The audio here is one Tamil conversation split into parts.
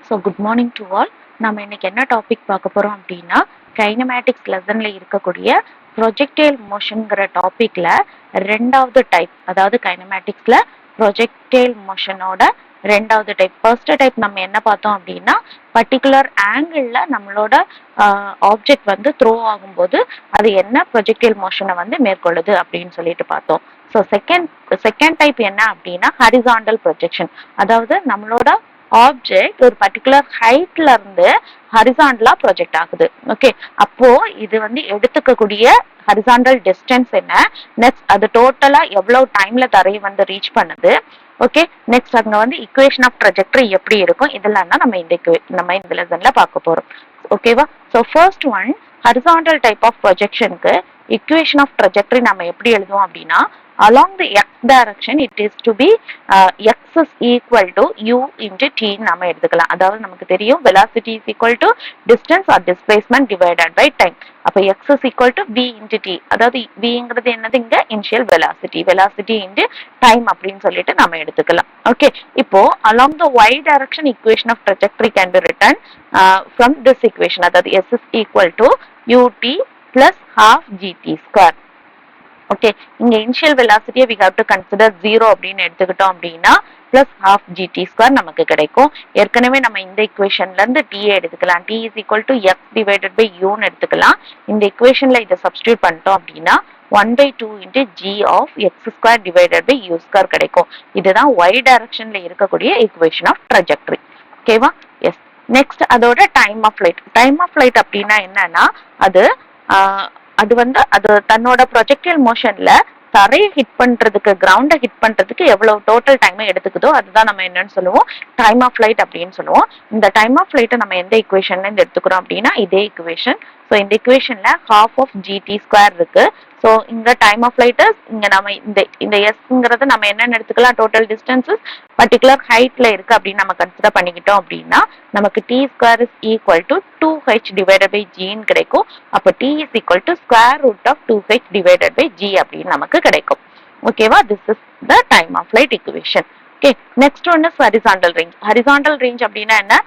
So good morning to all. நம்ம இன்னைக்கு என்ன டாபிக் பார்க்க போறோம் அப்படின்னா, கைனமேட்டிக்ஸ் லெசன்ல இருக்கக்கூடிய ப்ரொஜெக்டைல் மோஷன்ங்கிற டாபிக்ல ரெண்டாவது டைப், அதாவது கைனமேட்டிக்ஸ்ல ப்ரொஜெக்டைல் மோஷனோட ரெண்டாவது டைப். ஃபர்ஸ்ட் டைப் நம்ம என்ன பார்த்தோம் அப்படின்னா, பர்டிகுலர் ஆங்கிள் நம்மளோட ஆப்ஜெக்ட் வந்து த்ரோ ஆகும்போது அது என்ன ப்ரொஜெக்டைல் மோஷனை வந்து மேற்கொள்ளுது அப்படின்னு சொல்லிட்டு பார்த்தோம். ஸோ செகண்ட் டைப் என்ன அப்படின்னா ஹரிசாண்டல் ப்ரொஜெக்ஷன், அதாவது நம்மளோட ஆப்ஜெக்ட் ஒரு பர்டிகுலர் ஹைட்ல இருந்து ஹரிசாண்டலா ப்ரொஜெக்ட் ஆகுது. ஓகே, அப்போ இது வந்து எடுத்துக்கக்கூடிய ஹரிசாண்டல் டிஸ்டன்ஸ் என்ன, நெக்ஸ்ட் அது டோட்டலா எவ்வளவு டைம்ல தரையை வந்து ரீச் பண்ணுது. ஓகே, நெக்ஸ்ட் அங்க வந்து இக்குவேஷன் ஆஃப் ட்ரெஜெக்டரி எப்படி இருக்கும், இதெல்லாம் தான் நம்ம இந்த லெசன்ல பார்க்க போறோம். ஓகேவா? So first one, horizontal type of ப்ரொஜெக்ஷனுக்கு இக்குவேஷன் ஆஃப் ட்ரெஜெக்டரி நம்ம எப்படி எழுதுவோம் அப்படின்னா, along the x direction it is to be x is equal to u into t நாம எடுத்துக்கலாம். அதாவது நமக்கு தெரியும் velocity is equal to distance or displacement divided by time. அப்ப x is equal to v into t, அதாவது vங்கிறது என்னது, இங்க initial velocity into time அப்படின்னு சொல்லிட்டு நாம எடுத்துக்கலாம். ஓகே, இப்போ along the y direction equation of trajectory can be written from this equation, அதாவது s is equal to ut plus half gt square. Okay, இங்க initial வெலாசிட்டியை we have to consider 0 அப்படின்னு எடுத்துக்கிட்டோம் அப்படின்னா plus half gt square நமக்கு கிடைக்கும். ஏற்கனவே நம்ம இந்த equationல இருந்து t எடுத்துக்கலாம். t is equal to x divided by u ன்னு எடுத்துக்கலாம். இந்த equationல இதை substitute பண்ணிட்டோம் அப்படின்னா 1/2 into g of x square divided by u square கிடைக்கும். இதுதான் y directionல இருக்கக்கூடிய equation of trajectory. ஓகேவா? எஸ். நெக்ஸ்ட் அதோட டைம் ஆஃப் ஃபிளைட் அப்படின்னா என்னன்னா, அது வந்து அது தன்னோட ப்ரொஜெக்டைல் மோஷன்ல தரையை ஹிட் பண்றதுக்கு, கிரவுண்டை ஹிட் பண்றதுக்கு எவ்வளவு டோட்டல் டைம் எடுத்துக்குதோ அதுதான் நம்ம என்னன்னு சொல்லுவோம், டைம் ஆஃப் ஃபிளைட் அப்படின்னு சொல்லுவோம். இந்த டைம் ஆஃப் ஃபிளைட்டை நம்ம எந்த இக்குவேஷன்ல இருந்து எடுத்துக்கிறோம் அப்படின்னா இதே இக்குவேஷன். ஸோ இந்த இக்குவேஷன்ல half of gt ஸ்கொயர் இருக்கு. ஸோ இங்க டைம் ஆஃப் ஃபிளைட் இங்க நம்ம இந்த எஸ்ங்கிறது நம்ம என்னன்னு எடுத்துக்கலாம், டோட்டல் டிஸ்டன்சஸ் பர்டிகுலர் ஹைட்ல இருக்கு அப்படின்னு நம்ம கன்சிடர் பண்ணிக்கிட்டோம் அப்படின்னா நமக்கு t square is equal to 2h divided by ஜின்னு கிடைக்கும். அப்போ t இஸ் ஈக்குவல் டு square root of 2h divided by g அப்படின்னு நமக்கு கிடைக்கும். ஓகேவா? This is the time of flight equation. Okay, next one is horizontal range. Horizontal range அப்படின்னா என்ன,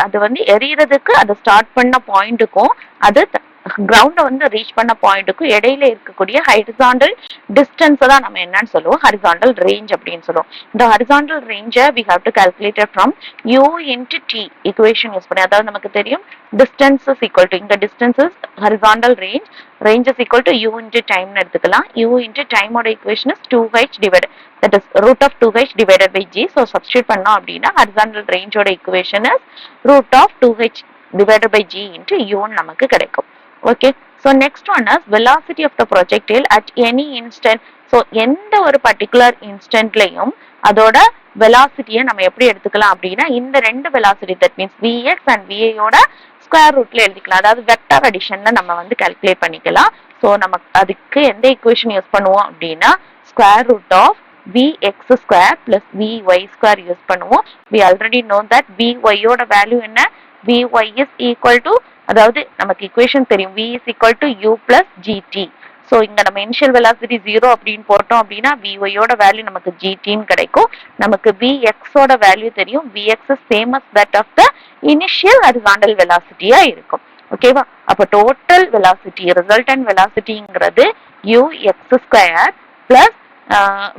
அது வந்து எரியறதுக்கு அது ஸ்டார்ட் பண்ண பாயிண்ட்டுக்கும் அது கிரவுண்ட வந்து ரீச் பண்ண பாயிண்ட்டுக்கும் இடையில இருக்கக்கூடிய ஹரிசாண்டல் டிஸ்டன்ஸ் தான் நம்ம என்னன்னு சொல்லுவோம், ஹரிசாண்டல் ரேஞ்ச் அப்படின்னு சொல்லுவோம். இந்த ஹரிசாண்டல் ரேஞ்சை we have to calculate from u into t equation use பண்ணி, அதாவது நமக்கு தெரியும் distance is equal to, இங்க distance is horizontal range is equal to u into time னு எடுத்துக்கலாம். u into time ஓட equation is 2h divided, that is root of 2h divided by g. so substitute பண்ணோம் அப்படின்னா horizontal range ஓட equation is root of 2h divided by g into u ன்னு நமக்கு கிடைக்கும். Okay, so next one is velocity of the projectile at any instant. so எந்த ஒரு பர்டிகுலர் இன்ஸ்டன்ட்லயும் அதோட வெலாசிட்டியை நம்ம எப்படி எடுத்துக்கலாம் அப்படின்னா இந்த ரெண்டு velocity, that means vx and vi யோட ஸ்கொயர் ரூட்ல எழுதிக்கலாம். அதாவது வெக்டர் அடிஷன்ல நம்ம வந்து கால்குலேட் பண்ணிக்கலாம். ஸோ நமக்கு அதுக்கு எந்த ஈக்குவேஷன் யூஸ் பண்ணுவோம் அப்படின்னா square root of vx square plus vy square use பண்ணுவோம். we already know that vy யோட வேல்யூ என்ன, vy is equal to, அதாவது நமக்கு ஈக்குவேஷன் தெரியும், v is equal to u plus gt. So இங்க நம்ம இனிஷியல் வெலாசிட்டி 0 அப்படின்னு போட்டோம் அப்படின்னா vy யோட வேல்யூ நமக்கு gt கிடைக்கும். நமக்கு vx ஓட வேல்யூ தெரியும், vx is same as that of the initial horizontal velocity-யா இருக்கும். ஓகேவா? அப்போ டோட்டல் வெலாசிட்டி, ரிசல்டன்ட் வெலாசிட்டிங்கிறது ux ஸ்கொயர் பிளஸ்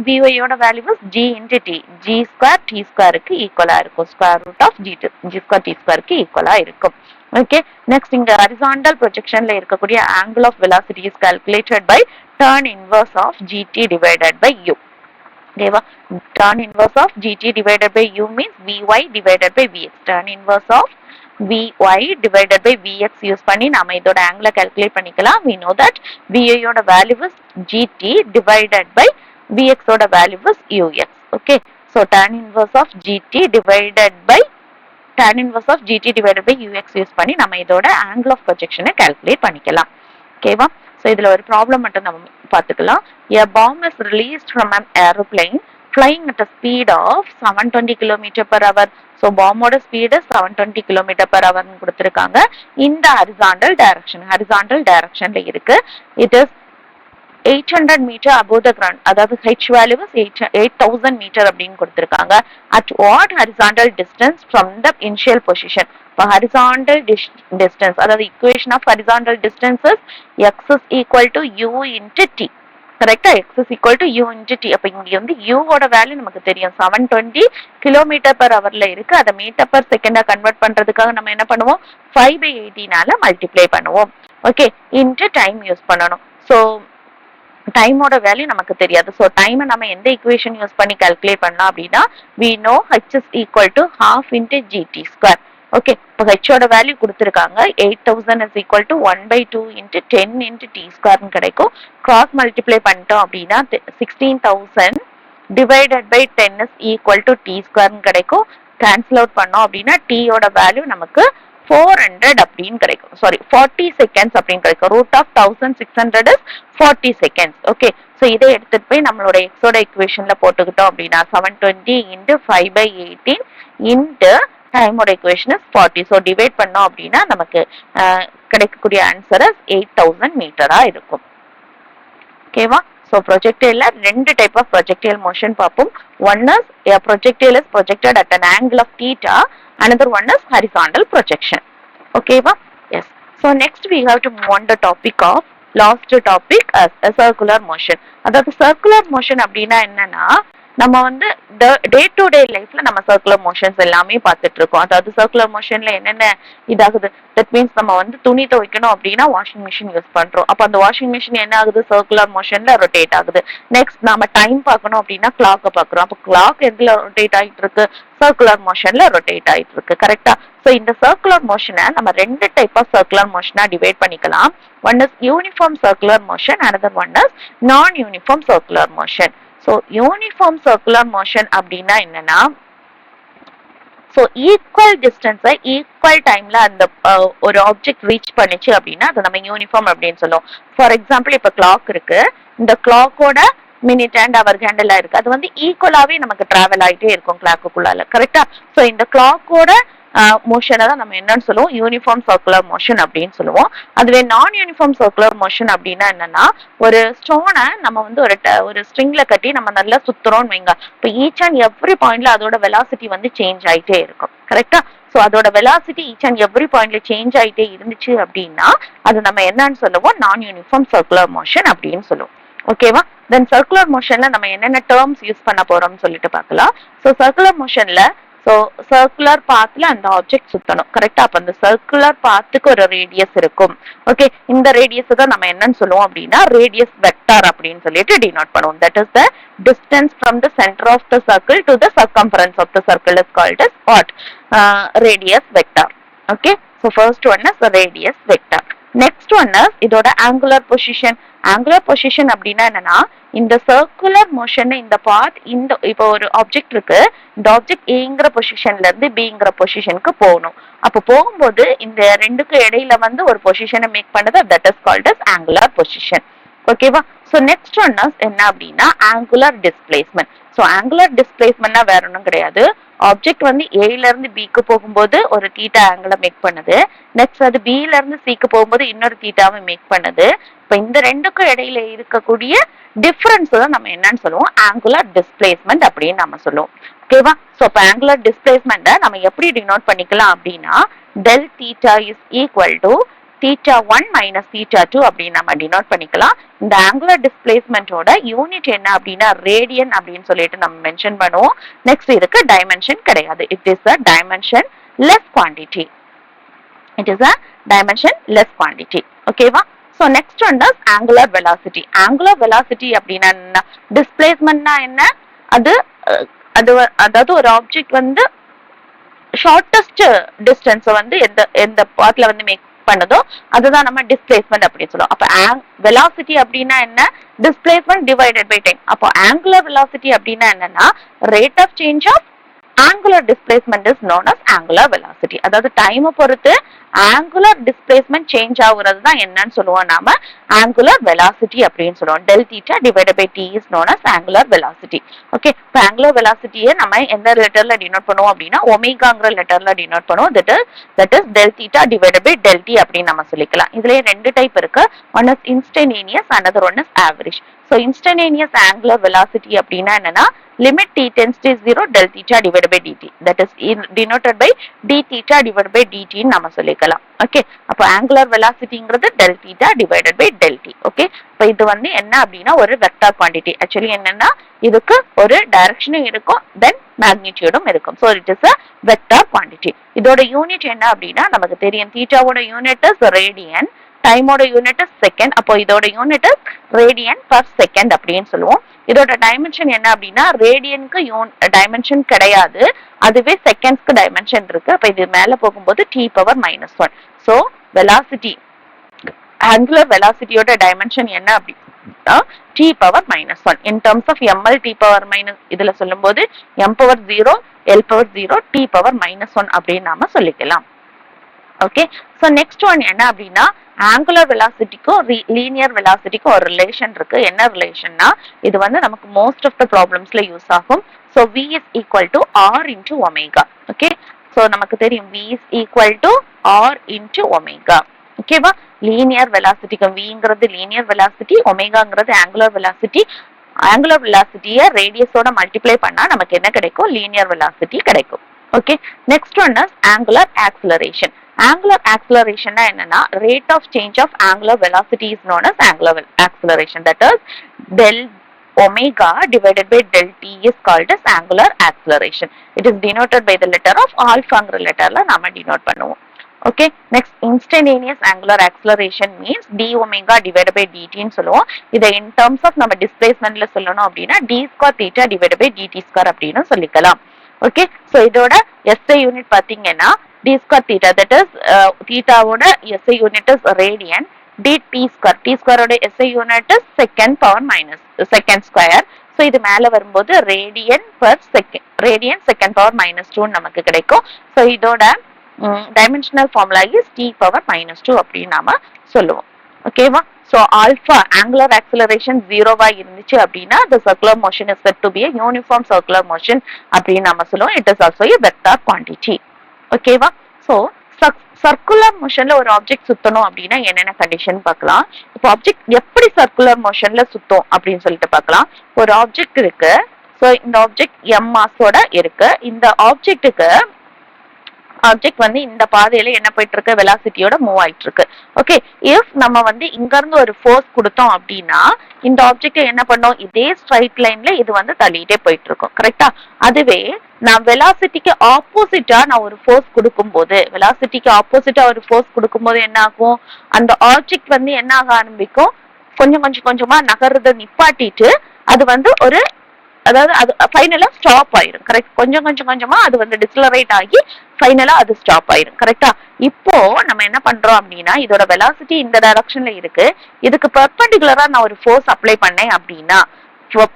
vy யோட value g into t, g square t ஸ்கொயருக்கு ஈக்குவலா இருக்கும், square root of g square t ஸ்கொயருக்கு ஈக்குவலா இருக்கும். ஓகே, நெக்ஸ்ட் இங்க ஹரிசாண்டல் ப்ரொஜெக்ஷன்ல இருக்கக்கூடிய angle of velocity is calculated by tan inverse of gt divided by u. ஓகேவா? Tan inverse of gt divided by u means vy divided by vx. Tan inverse of vy divided by vx use பண்ணி நாம இதோட ஆங்கிளை கால்குலேட் பண்ணிக்கலாம். we know that vi யோட value is gt divided by vx ஓட value is ux. Okay, so tan inverse of gt divided by ux use பண்ணி நம்ம இதோட ஆங்கிள் ஆஃப் ப்ரொஜெக்ஷனை கால்குலேட் பண்ணிக்கலாம். ஓகேவா? ஸோ இதுல ஒரு ப்ராப்ளம் மட்டும் நம்ம பார்த்துக்கலாம். a bomb is released from an aeroplane flying at a speed of 720 km per hour. So பாம்போட ஸ்பீடு 720 km per hour கொடுத்துருக்காங்க. இந்த ஹரிசாண்டல் டைரக்ஷன்ல இருக்கு. It is 800 meter above the ground, அதாவது h value is 8000 meter அப்படின்னு கொடுத்திருக்காங்க. At what horizontal distance from the initial position? இப்போ horizontal distance, அதாவது equation of horizontal distance is x is equal to u into t. கரெக்டா? x is equal to u into t. அப்ப இங்க வந்து u ஓட வேல்யூ நமக்கு தெரியும் 720 கிலோமீட்டர் per hourல இருக்கு. அதை மீட்டர் per செகண்டா கன்வெர்ட் பண்றதுக்காக நம்ம என்ன பண்ணுவோம், 5/18 மல்டிப்ளை பண்ணுவோம். ஓகே, இன்ட்டு டைம் யூஸ் பண்ணணும். ஸோ டைமோட வேல்யூ நமக்கு தெரியாது. ஸோ டைமை நம்ம எந்த ஈக்குவேஷன் யூஸ் பண்ணி கால்குலேட் பண்ணலாம் அப்படின்னா, we know h is equal to half into gt square. Okay, இப்போ ஹெச்சோட வேல்யூ கொடுத்துருக்காங்க. 8000 is equal to 1/2 into 10 into t square கிடைக்கும். கிராஸ் மல்டிப்ளை பண்ணிட்டோம் அப்படின்னா 16,000 divided by 10 is equal to t square கிடைக்கும். கேன்சல் அவுட் பண்ணோம் அப்படின்னா t யோட வேல்யூ நமக்கு 400 அப்படின்னு கிடைக்கும். சாரி, 40 செகண்ட்ஸ் அப்படின்னு கிடைக்கும். Root of 1600 is 40 seconds. Okay, so இதை எடுத்துட்டு போய் நம்மளோட எக்ஸோட இக்குவேஷன்ல போட்டுக்கிட்டோம் அப்படின்னா 720 into 5/18 into டைமோட இக்குவேஷன் இஸ் 40. ஸோ டிவைட் பண்ணோம் அப்படின்னா நமக்கு கிடைக்கக்கூடிய ஆன்சர் 8000 மீட்டரா இருக்கும். ஓகேவா? ஸோ ப்ரொஜெக்டைல ரெண்டு டைப் ஆஃப் ப்ரொஜெக்டைல் மோஷன் பார்ப்போம். One is a projectile is projected at an angle of theta, another one is horizontal projection. Okay va? Yes. So next we have to move on the topic of last topic as a circular motion. அதாவது circular motion அப்படின்னா என்னன்னா, நம்ம வந்து டே டு டே லைஃப்ல நம்ம சர்க்குலர் மோஷன்ஸ் எல்லாமே பார்த்துட்டு இருக்கோம். அதாவது சர்க்குலர் மோஷன்ல என்னென்ன இதாகுது, தட் மீன்ஸ் நம்ம வந்து துணி துவைக்கணும் அப்படின்னா வாஷிங் மிஷின் யூஸ் பண்றோம். அப்ப அந்த வாஷிங் மிஷின் என்ன ஆகுது, சர்க்குலர் மோஷன்ல ரொட்டேட் ஆகுது. நெக்ஸ்ட் நம்ம டைம் பார்க்கணும் அப்படின்னா கிளாக்கை பார்க்குறோம். அப்போ கிளாக் எதுல ரொட்டேட் ஆகிட்டு இருக்கு, சர்க்குலர் மோஷன்ல ரொட்டேட் ஆகிட்டு இருக்கு. கரெக்டா? ஸோ இந்த சர்க்குலர் மோஷனை நம்ம ரெண்டு டைப் ஆஃப் சர்க்குலர் மோஷனா டிவைட் பண்ணிக்கலாம். One is uniform circular motion, another one is non uniform circular motion. So uniform circular motion அப்படின்னா என்னன்னா, ஸோ ஈக்குவல் டிஸ்டன்ஸை ஈக்குவல் டைம்ல அந்த ஒரு ஆப்ஜெக்ட் ரீச் பண்ணிச்சு அப்படின்னா அதை நம்ம யூனிஃபார்ம் அப்படின்னு சொல்லுவோம். ஃபார் எக்ஸாம்பிள் இப்போ கிளாக் இருக்கு, இந்த கிளாக்கோட மினிட் அண்ட் அவர் ஹேண்டில் இருக்கு, அது வந்து ஈக்குவலாவே நமக்கு டிராவல் ஆகிட்டே இருக்கும் கிளாக்குக்குள்ளால. கரெக்டா? ஸோ இந்த கிளாக்கோட மோஷனை தான் நம்ம என்னன்னு சொல்லுவோம், யூனிஃபார்ம் சர்க்குலர் மோஷன் அப்படின்னு சொல்லுவோம். அதுவே நான் யூனிஃபார்ம் சர்க்குலர் மோஷன் அப்படின்னா என்னன்னா, ஒரு ஸ்டோனை நம்ம வந்து ஒரு ஸ்ட்ரிங்ல கட்டி நம்ம நல்லா சுத்துறோம்னு வைங்க. இப்போ ஈச் அண்ட் எவ்ரி பாயிண்ட்ல அதோட வெலாசிட்டி வந்து சேஞ்ச் ஆயிட்டே இருக்கும். கரெக்டா? ஸோ அதோட வெலாசிட்டி ஈச் அண்ட் எவ்ரி பாயிண்ட்ல சேஞ்ச் ஆயிட்டே இருந்துச்சு அப்படின்னா அது நம்ம என்னன்னு சொல்லுவோம், நான் யூனிஃபார்ம் சர்க்குலர் மோஷன் அப்படின்னு சொல்லுவோம். ஓகேவா? தென் சர்க்குலர் மோஷன்ல நம்ம என்னென்ன டேர்ம்ஸ் யூஸ் பண்ண போறோம்னு சொல்லிட்டு பார்க்கலாம். ஸோ சர்க்குலர் மோஷன்ல ஸோ சர்க்குலர் பாத்ல அந்த ஆப்ஜெக்ட் சுத்தணும். கரெக்டா? அப்ப அந்த சர்க்குலர் பாத்துக்கு ஒரு ரேடியஸ் இருக்கும். ஓகே, இந்த ரேடியஸ் தான் நம்ம என்னன்னு சொல்லுவோம் அப்படின்னா ரேடியஸ் வெக்டார் அப்படின்னு சொல்லிட்டு டினோட் பண்ணுவோம். That is the distance from the centre of the circle to the circumference of the circle is called as what? Radius vector. Okay, so first one is radius vector. Next one is இதோட ஆங்குலர் பொசிஷன். ஆங்குலர் பொசிஷன் அப்படின்னா என்னன்னா, இந்த சர்க்குலர் மோஷன் இந்த பாத் இந்த இப்போ ஒரு ஆப்ஜெக்ட் இருக்கு, இந்த ஆப்ஜெக்ட் ஏங்கிற பொசிஷன்ல இருந்து பிங்கிற பொசிஷனுக்கு போகணும். அப்போ போகும்போது இந்த ரெண்டுக்கும் இடையில வந்து ஒரு பொசிஷனை மேக் பண்ணது, that is called as angular position. ஓகேவா? ஸோ நெக்ஸ்ட் ஒன் என்ன அப்படின்னா ஆங்குலர் டிஸ்பிளேஸ்மெண்ட். ஸோ ஆங்குலர் டிஸ்பிளேஸ்மெண்ட்னா வேற ஒன்றும் கிடையாது, ஆப்ஜெக்ட் வந்து ஏல இருந்து பிக்கு போகும்போது ஒரு தீட்டா ஆங்கிளை மேக் பண்ணுது, நெக்ஸ்ட் அது பில இருந்து சிக்கு போகும்போது இன்னொரு தீட்டாவை மேக் பண்ணுது. இப்போ இந்த ரெண்டுக்கும் இடையில இருக்கக்கூடிய டிஃபரன்ஸ் தான் நம்ம என்னன்னு சொல்லுவோம், ஆங்குலர் டிஸ்பிளேஸ்மெண்ட் அப்படின்னு நம்ம சொல்லுவோம். ஓகேவா? ஸோ இப்போ ஆங்குலர் டிஸ்பிளேஸ்மெண்ட்டை நம்ம எப்படி டினோட் பண்ணிக்கலாம் அப்படின்னா, del theta is equal to θ1 minus θ2 அப்படின்னு நம்ம டினோட் பண்ணிக்கலாம். இந்த ஆங்குலர் டிஸ்பிளேஸ்மெண்டோட யூனிட் என்ன அப்படின்னா ரேடியன் அப்படின்னு சொல்லிட்டு நம்ம மென்ஷன் பண்ணுவோம். நெக்ஸ்ட் இதுக்கு டைமென்ஷன் கிடையாது, it is a dimensionless quantity. It is a dimensionless quantity. ஓகேவா? So next one is angular velocity. Angular velocity அப்படின்னா என்ன, டிஸ்பிளேஸ்மெண்ட்னா என்ன, அதாவது ஒரு ஆப்ஜெக்ட் வந்து ஷார்டஸ்ட் டிஸ்டன்ஸ் வந்து எந்த பாத்ல வந்து மேக் பண்ணதோ அதுதான் நம்ம டிஸ்பிளேஸ்மெண்ட் அப்படின்னு சொல்லுவோம். அப்ப வெலாசிட்டி அப்படின்னா என்ன, டிஸ்பிளேஸ்மெண்ட் டிவைடட் பை டைம். அப்போ ஆங்குலர் வெலாசிட்டி அப்படின்னா என்னன்னா rate of change of angular displacement is known as angular velocity. அதாவது டைம் பொறுத்து angular displacement change ஆகுறது தான் என்னன்னு சொல்லுவோம் நாம angular velocity அப்படின்னு சொல்லுவோம். del theta divided by t is known as angular velocity. Okay, இப்போ angular velocity-யை நம்ம எந்த லெட்டர்ல டினோட் பண்ணுவோம் அப்படின்னா ஒமேகாங்கிற லெட்டர்ல டினோட் பண்ணுவோம். that is del theta divided by del t அப்படின்னு நம்ம சொல்லிக்கலாம். இதுலயே ரெண்டு டைப் இருக்கு. one is instantaneous, another one is average. so instantaneous angular velocity அப்படின்னா என்னன்னா limit t tends to 0 del theta divided by dt, that is denoted by d theta divided by dt ன்னு நம்ம சொல்லிக்கலாம். ஓகே, அப்போ angular velocityங்கிறது del theta divided by del t. Okay, இப்போ இது வந்து என்ன அப்படின்னா ஒரு வெக்டார் குவாண்டிட்டி. ஆக்சுவலி என்னன்னா இதுக்கு ஒரு டைரக்ஷனும் இருக்கும், தென் மேக்னிடியூடும் இருக்கும். So it is a vector quantity. இதோட யூனிட் என்ன அப்படின்னா நமக்கு தெரியும், தீட்டாவோட யூனிட் இஸ் ரேடியன், டைமோட யூனிட் செகண்ட். அப்போ இதோட யூனிட் ரேடியன் பர் செகண்ட் அப்படின்னு சொல்லுவோம். இதோட டைமென்ஷன் என்ன அப்படின்னா ரேடியனுக்கு டைமென்ஷன் கிடையாது, அதுவே செகண்ட்ஸ்க்கு டைமென்ஷன் இருக்கு. அப்ப இது மேல போகும்போது t⁻⁻1. ஸோ வெலாசிட்டி, ஆங்குலர் வெலாசிட்டியோட டைமென்ஷன் என்ன அப்படின்னா t⁻⁻1 in terms of ml t⁻⁻, இதுல சொல்லும் போது m⁻0 l⁻0 t⁻⁻1 அப்படின்னு நாம சொல்லிக்கலாம். ஓகே, ஸோ நெக்ஸ்ட் ஒன் என்ன அப்படின்னா ஆங்குலர் வெலாசிட்டிக்கும் லீனியர் வெலாசிட்டிக்கும் ஒரு ரிலேஷன் இருக்கு. என்ன ரிலேஷன்னா இது வந்து நமக்கு மோஸ்ட் ஆஃப் த ப்ராப்ளம்ஸ்ல யூஸ் ஆகும். So v is equal to r into omega. Okay, so நமக்கு தெரியும் v is equal to r into omega. ஓகேவா, லீனியர் வெலாசிட்டிக்கும் vங்கிறது லீனியர் வெலாசிட்டி, ஒமேகாங்கிறது ஆங்குலர் வெலாசிட்டி. ஆங்குலர் வெலாசிட்டியை ரேடியஸோட மல்டிப்ளை பண்ணா நமக்கு என்ன கிடைக்கும், லீனியர் வெலாசிட்டி கிடைக்கும். Okay, next one is angular acceleration. angular acceleration என்னன்னா rate of change of angular velocity is known as angular acceleration, that is del omega divided by del t is called as angular acceleration. It is denoted by the letter of alpha letterல நாம denote பண்ணுவோம். Okay, next instantaneous angular acceleration means d omega divided by dt ன்னு சொல்லுவோம். இதை in terms of நம்ம displacementல சொல்லணும் அப்படின்னா d square theta divided by dt square அப்படின்னு சொல்லிக்கலாம். ஓகே, ஸோ இதோட SI யூனிட் பார்த்தீங்கன்னா d square theta, that is theta ஓட SI unit is radian, dt square, t square ஓட SI unit is second power minus second square. So இது மேல வரும்போது radian per second, radian second power minus 2 நமக்கு கிடைக்கும். ஸோ இதோட டைமென்ஷனல் ஃபார்முலா is t⁻⁻2 அப்படின்னு நாம சொல்லுவோம். ஓகேவா, ஸோ ஆல்பா ஆங்குலர் ஆக்சிலரேஷன் 0வா இருந்துச்சு அப்படின்னா the circular motion is said to be a uniform circular motion அப்படின்னு நாம சொல்லுவோம். it is also a vector quantity. ஓகேவா, ஸோ சர்க்குலர் மோஷன்ல ஒரு ஆப்ஜெக்ட் சுத்தணும் அப்படின்னா என்னென்ன கண்டிஷன் பார்க்கலாம். இப்போ ஆப்ஜெக்ட் எப்படி சர்க்குலர் மோஷன்ல சுத்தும் அப்படின்னு சொல்லிட்டு பார்க்கலாம். ஒரு ஆப்ஜெக்ட் இருக்கு, ஸோ இந்த ஆப்ஜெக்ட் m மாஸோட இருக்கு. இந்த ஆப்ஜெக்ட்டுக்கு ஆப்ஜெக்ட் வந்து இந்த பாதையில என்ன போயிட்டு இருக்கு, வெலாசிட்டியோட மூவ் ஆயிட்டு இருக்கு. ஓகே, இஃப் நம்ம வந்து இங்க இருந்து ஒரு ஃபோர்ஸ் கொடுத்தோம் அப்படின்னா இந்த ஆப்ஜெக்ட் என்ன பண்ணும், இதே ஸ்ட்ரைட் லைன்ல இது வந்து தள்ளிட்டே போயிட்டு இருக்கும். கரெக்டா, அதுவே நான் வெலாசிட்டிக்கு ஆப்போசிட்டா நான் ஒரு ஃபோர்ஸ் கொடுக்கும் போது, வெலாசிட்டிக்கு ஆப்போசிட்டா ஒரு ஃபோர்ஸ் கொடுக்கும் போது என்ன ஆகும், அந்த ஆப்ஜெக்ட் வந்து என்ன ஆக ஆரம்பிக்கும், கொஞ்சம் கொஞ்சமா நகர்றத நிப்பாட்டிட்டு அது வந்து ஒரு, அதாவது அது ஃபைனலா ஸ்டாப் ஆயிரும். கரெக்ட், கொஞ்சம் கொஞ்சமா அது வந்து டிஸ்லரேட் ஆகி ஃபைனலா அது ஸ்டாப் ஆயிரும். கரெக்டா, இப்போ நம்ம என்ன பண்றோம் அப்படின்னா இதோட வெலாசிட்டி இந்த டைரக்ஷன்ல இருக்கு, இதுக்கு பெர்பெண்டிகுலரா நான் ஒரு ஃபோர்ஸ் அப்ளை பண்ணேன் அப்படின்னா,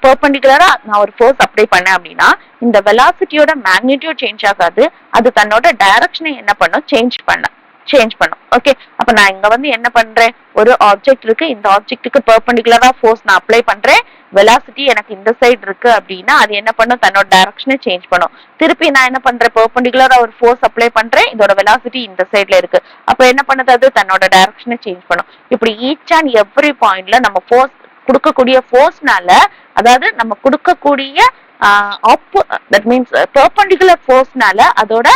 பெர்பெண்டிகுலரா நான் ஒரு ஃபோர்ஸ் அப்ளை பண்ணேன் அப்படின்னா இந்த வெலாசிட்டியோட மேக்னிடியூட் சேஞ்ச் ஆகாது, அது தன்னோட டைரக்ஷனை என்ன பண்ணும், சேஞ்ச் பண்ணும். ஓகே, அப்ப நான் இங்க வந்து என்ன பண்றேன், ஒரு ஆப்ஜெக்ட் இருக்கு, இந்த ஆப்ஜெக்ட்டுக்கு பெர்பெண்டிகுலரா ஃபோர்ஸ் நான் அப்ளை பண்றேன், வெலாசிட்டி எனக்கு இந்த சைடு இருக்கு அப்படின்னா அது என்ன பண்ணும், தன்னோட டைரக்ஷனை சேஞ்ச் பண்ணும். திருப்பி நான் என்ன பண்றேன், பெர்பெண்டிகுலரா ஒரு ஃபோர்ஸ் அப்ளை பண்றேன், இதோட வெலாசிட்டி இந்த சைடுல இருக்கு, அப்ப என்ன பண்ணுது, அது தன்னோட டைரக்ஷனை சேஞ்ச் பண்ணும். இப்படி ஈச் அண்ட் எவ்ரி பாயிண்ட்ல நம்ம ஃபோர்ஸ் கொடுக்கக்கூடிய ஃபோர்ஸ்னால, அதாவது நம்ம கொடுக்கக்கூடிய தட் மீன்ஸ் பெர்பெண்டிகுலர் ஃபோர்ஸ்னால அதோட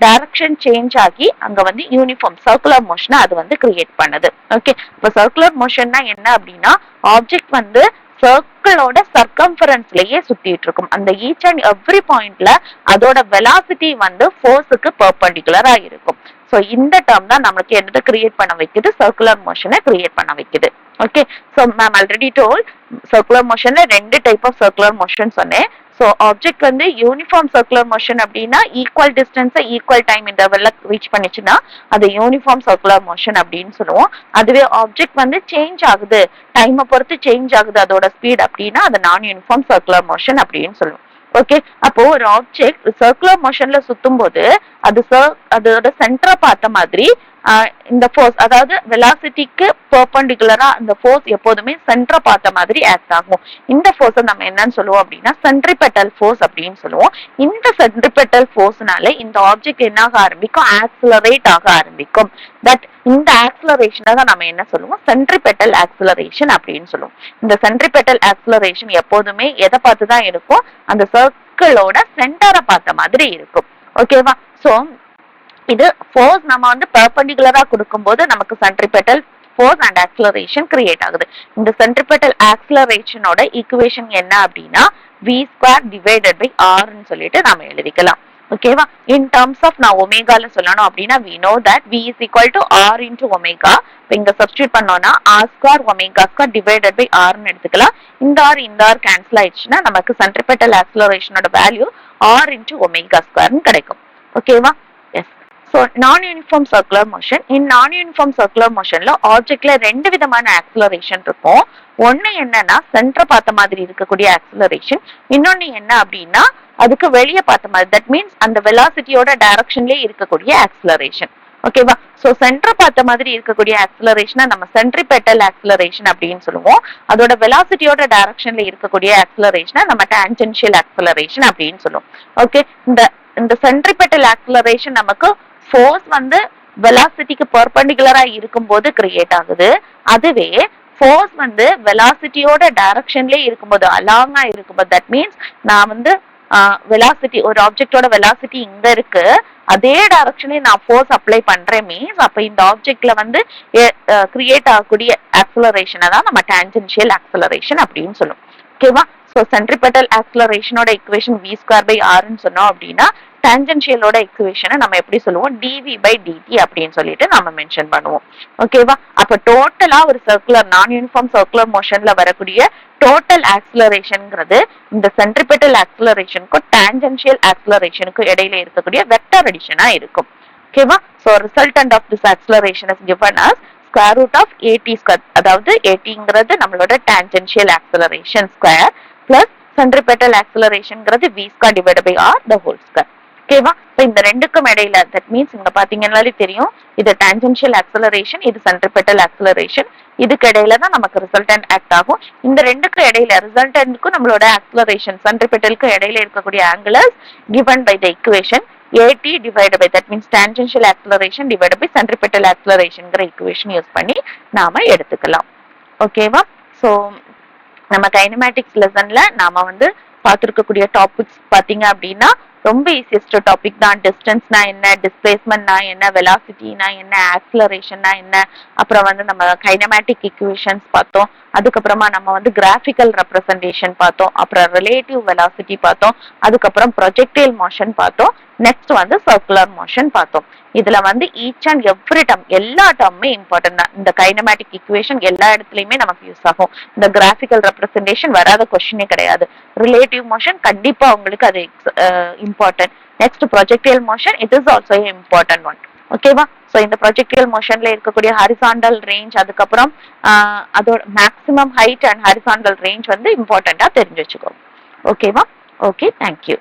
டைரக்ஷன் சேஞ்ச் ஆகி அங்க வந்து யூனிஃபார்ம் சர்க்குலர் மோஷனை அது வந்து கிரியேட் பண்ணுது. ஓகே, இப்போ சர்க்குலர் மோஷன்னா என்ன அப்படின்னா ஆப்ஜெக்ட் வந்து சர்க்கிளோட சர்க்கம்ஃபரன்ஸ்லயே சுத்திட்டு இருக்கும். அந்த ஈச் அண்ட் எவ்ரி பாயிண்ட்ல அதோட வெலாசிட்டி வந்து ஃபோர்ஸுக்கு பெர்பெண்டிகுலரா இருக்கும். ஸோ இந்த டேர்ம் தான் நம்மளுக்கு என்னது கிரியேட் பண்ண வைக்குது, சர்க்குலர் மோஷனை கிரியேட் பண்ண வைக்குது. Okay, so ma'am already told circular மோஷன்ல ரெண்டு டைப் ஆஃப் சர்க்குலர் மோஷன் சொன்னேன். ஸோ ஆப்ஜெக்ட் வந்து யூனிஃபார்ம் சர்க்குலர் மோஷன் அப்படின்னா ஈக்குவல் டிஸ்டன்ஸை ஈக்குவல் டைம் இன்டர்வெல்ல ரீச் பண்ணிச்சுன்னா அது யூனிஃபார்ம் சர்க்குலர் மோஷன் அப்படின்னு சொல்லுவோம். அதுவே ஆப்ஜெக்ட் வந்து சேஞ்ச் ஆகுது, டைமை பொறுத்து சேஞ்ச் ஆகுது அதோட ஸ்பீட் அப்படின்னா அது நான் யூனிஃபார்ம் சர்க்குலர் மோஷன் அப்படின்னு சொல்லுவோம். ஓகே, அப்போ ஒரு ஆப்ஜெக்ட் சர்க்குலர் மோஷன்ல சுத்தும் போது அதோட சென்டரை பார்த்த மாதிரி இந்த ஃபோர்ஸ், அதாவது வெலாசிட்டிக்கு பெர்பெண்டிகுலரா அந்த ஃபோர்ஸ் எப்போதுமே சென்டரை பார்த்த மாதிரி ஆக்ட் ஆகும். இந்த ஃபோர்ஸ் நம்ம என்னன்னு சொல்லுவோம் அப்படின்னா சென்ட்ரிபெட்டல் ஃபோர்ஸ் அப்படின்னு சொல்லுவோம். இந்த சென்ட்ரிபெட்டல் ஃபோர்ஸ்னால இந்த ஆப்ஜெக்ட் என்ன ஆக ஆரம்பிக்கும், ஆக்சிலரேட் ஆக ஆரம்பிக்கும். தட் இந்த ஆக்சிலரேஷனை தான் நம்ம என்ன சொல்லுவோம், சென்ட்ரிபெட்டல் ஆக்சிலரேஷன் அப்படின்னு சொல்லுவோம். இந்த சென்ட்ரிபெட்டல் ஆக்சிலரேஷன் எப்போதுமே எதை பார்த்து தான் இருக்கும், அந்த சர்க்கிளோட சென்டரை பார்த்த மாதிரி இருக்கும். ஓகேவா? சோ இது ஃபோர்ஸ் நம்ம பெர்பெண்டிகுலரா கொடுக்கும்போது நமக்கு centripetal force and acceleration create ஆகுது. இந்த சென்ட்ரிபெட்டல் ஆக்சிலரேஷனோட ஈக்குவேஷன் என்ன அப்படின்னா v² டிவைடட் பை r ன்னு சொல்லிட்டு நாம எழுதிக்கலாம். ஓகேவா? இன் டர்ம்ஸ் ஆஃப் நான் ஒமேகால சொல்லணும் அப்படின்னா we know that v is equal to r into omega. இப்போ இங்க சப்ஸ்டிட்யூட் பண்ணோம்னா r² omega² divided by r ன்னு எடுத்துக்கலாம். இந்த r கேன்சல் ஆயிடுச்சுன்னா நமக்கு சென்ட்ரிபெட்டல் ஆக்சிலரேஷனோட வேல்யூ r into omega² ன்னு கிடைக்கும். ஓகேவா? Yes. So non-uniform circular motion. In non-uniform circular motionல ஆப்ஜெக்ட்ல ரெண்டு விதமான ஆக்சிலரேஷன் இருக்கும். ஒன்னு என்னன்னா சென்டர் பார்த்த மாதிரி இருக்கக்கூடிய ஆக்சிலரேஷன், இன்னொன்னு என்ன அப்படின்னா அதுக்கு வெளியே பார்த்த மாதிரி, தட் மீன்ஸ் அந்த வெலாசிட்டியோட டைரக்ஷன்லயே இருக்கக்கூடிய ஆக்சிலரேஷன். ஓகேவா? சோ சென்டர் பார்த்த மாதிரி இருக்கக்கூடிய ஆக்சிலரேஷனை நம்ம சென்ட்ரிபெட்டல் ஆக்சிலரேஷன் அப்படின்னு சொல்லுவோம். அதோட வெலாசிட்டியோட டைரக்ஷன்ல இருக்கக்கூடிய ஆக்சிலரேஷனை நம்ம டான்ஜென்ஷியல் ஆக்சிலரேஷன் அப்படின்னு சொல்லுவோம். ஓகே, இந்த சென்ட்ரிபெட்டல் ஆக்சிலரேஷன் நமக்கு ஃபோர்ஸ் வெலாசிட்டிக்கு பெர்பெண்டிகுலரா இருக்கும்போது கிரியேட் ஆகுது. அதுவே ஃபோர்ஸ் வெலாசிட்டியோட டைரக்ஷன்லயே இருக்கும்போது, அலாங்கா இருக்கும்போது, தட் மீன்ஸ் நான் வெலாசிட்டி, ஒரு ஆப்ஜெக்டோட வெலாசிட்டி இங்க இருக்கு, அதே டைரக்ஷன்லயே நான் ஃபோர்ஸ் அப்ளை பண்றேன் மீன்ஸ் அப்ப இந்த ஆப்ஜெக்ட்ல கிரியேட் ஆகக்கூடிய ஆக்சிலரேஷனை தான் நம்ம டான்ஜென்ஷியல் ஆக்சிலரேஷன் அப்படின்னு சொல்லுவோம். ஓகேவா? சோ சென்ட்ரிபெட்டல் ஆக்சிலரேஷனோட ஈக்குவேஷன் v² பை r ன்னு சொன்னோம் அப்படின்னா டான்ஜென்ஷியலோட ஈக்குவேஷனை நம்ம எப்படி சொல்லுவோம், dv பை dt அப்படின்னு சொல்லிட்டு நம்ம மென்ஷன் பண்ணுவோம். ஓகேவா? அப்ப டோட்டலா ஒரு சர்க்குலர் நான் யூனிஃபார்ம் சர்க்குலர் மோஷன்ல வரக்கூடிய டோட்டல் ஆக்சிலரேஷன்ங்கிறது இந்த சென்ட்ரிபெட்டல் ஆக்சிலரேஷனுக்கும் டான்ஜென்ஷியல் ஆக்சிலரேஷனுக்கும் இடையில இருக்கக்கூடிய வெக்டர் அடிஷனா இருக்கும். ஓகேவா? So resultant of this acceleration is given as square root of at², அதாவது atங்கிறது நம்மளோட tangential acceleration square plus centripetal ஆக்சிலரேஷன்ங்கிறது v² divided by r the whole square. ஓகேவா? இந்த ரெண்டுக்கும் இடையில, தட் மீன்ஸ் இங்க பாத்தீங்கன்னாலே தெரியும் இது டான்ஜென்ஷியல் ஆக்சிலரேஷன், இது சென்ட்ரிபெட்டல் ஆக்சிலரேஷன், இதுக்கு இடையில தான் நமக்கு ரிசல்டன்ட் ஆக்ட் ஆகும். இந்த ரெண்டுக்கும் இடையில ரிசல்டன்ட்க்கும் நம்மளோட ஆக்சிலரேஷன் சென்ட்ரிபெட்டலுக்கும் இடையில இருக்கக்கூடிய angles given by the equation at divided by, that means tangential acceleration divided by centripetal acceleration equation use பண்ணி நாம எடுத்துக்கலாம். ஓகேவா? சோ நம்ம கைனமேட்டிக்ஸ் லெசன்ல நாம பார்த்திருக்கக்கூடிய டாபிக்ஸ் பாத்தீங்க அப்படின்னா ரொம்ப ஈஸியஸ்ட் டாபிக் தான். டிஸ்டன்ஸ்னா என்ன, டிஸ்பிளேஸ்மெண்ட்னா என்ன, வெலாசிட்டினா என்ன, ஆக்சிலரேஷன்னா என்ன, அப்புறம் நம்ம கைனமேட்டிக் ஈக்குவேஷன்ஸ் பார்த்தோம். அதுக்கப்புறமா நம்ம கிராஃபிக்கல் ரெப்ரசன்டேஷன் பார்த்தோம், அப்புறம் ரிலேட்டிவ் வெலாசிட்டி பார்த்தோம், அதுக்கப்புறம் ப்ரொஜெக்டைல் மோஷன் பார்த்தோம், நெக்ஸ்ட் சர்க்குலர் மோஷன் பார்த்தோம். இதுல ஈச் அண்ட் எவ்ரி டர்ம், எல்லா டர்முமே இம்பார்ட்டன்ட் தான். இந்த கைனமேட்டிக் ஈக்குவேஷன் எல்லா இடத்துலயுமே நமக்கு யூஸ் ஆகும். இந்த கிராஃபிக்கல் ரெப்ரசன்டேஷன் வராத கொஸ்டினே கிடையாது. ரிலேட்டிவ் மோஷன் கண்டிப்பா உங்களுக்கு அது important. Next projectile motion, it is also important one. ஓகேவா? சோ இந்த ப்ரொஜெக்டைல் மோஷன்ல இருக்கக்கூடிய ஹாரிசாண்டல் ரேஞ்ச், அதுக்கப்புறம் அதோட maximum height and horizontal range இம்பார்ட்டன்டா தெரிஞ்சு வச்சுக்கோ. ஓகேவா? Okay, thank you.